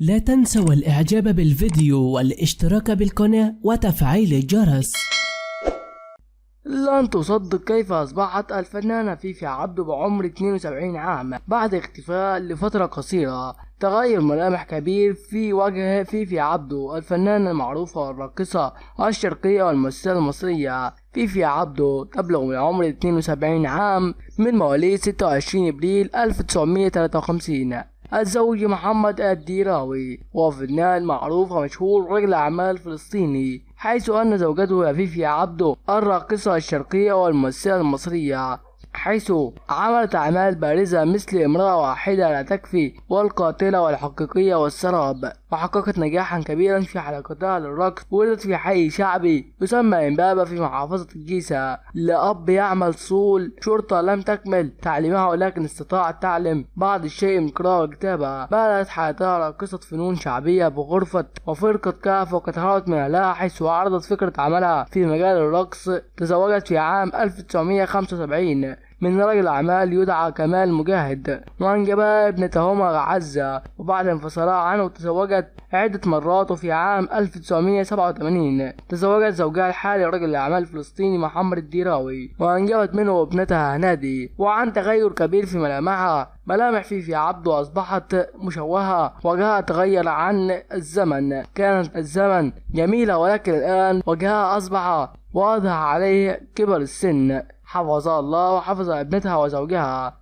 لا تنسوا الإعجاب بالفيديو والاشتراك بالقناة وتفعيل الجرس. لن تصدق كيف أصبحت الفنانة فيفي عبده بعمر 72 عام بعد اختفاء لفترة قصيرة. تغير ملامح كبير في وجه فيفي عبده، الفنانة المعروفة والراقصة الشرقية والممثلة المصرية. فيفي عبده تبلغ من عمر 72 عام، من مواليد 26 إبريل 1953. الزوج محمد الديراوي هو فنان معروف ومشهور رجل أعمال فلسطيني، حيث أن زوجته فيفي عبده الراقصة الشرقية والممثلة المصرية، حيث عملت أعمال بارزة مثل امرأة واحدة لا تكفي والقاتلة والحقيقية والسراب، وحققت نجاحا كبيرا في حلقتها للرقص. ولدت في حي شعبي يسمى إمبابة في محافظة الجيزة لأب يعمل صول شرطة لم تكمل تعليمها، ولكن استطاعت تعلم بعض الشيء من قراءة وكتابة. بدأت حياتها راقصة فنون شعبية بغرفة وفرقة كاف، وتهربت من أهلها حيث عرضت فكرة عملها في مجال الرقص. تزوجت في عام 1975 من رجل أعمال يدعى كمال مجاهد، وأنجبا ابنتهما عزة، وبعد انفصالها عنه تزوجت عدة مرات. وفي عام 1987 تزوجت زوجها الحالي رجل الأعمال الفلسطيني محمد الديراوي، وأنجبت منه ابنتها هنادي. وعن تغير كبير في ملامحها، ملامح فيفي عبده أصبحت مشوهة، وجهها تغير عن الزمن. كانت الزمن جميلة، ولكن الآن وجهها أصبح واضح عليه كبر السن. حفظها الله وحفظ ابنتها وزوجها.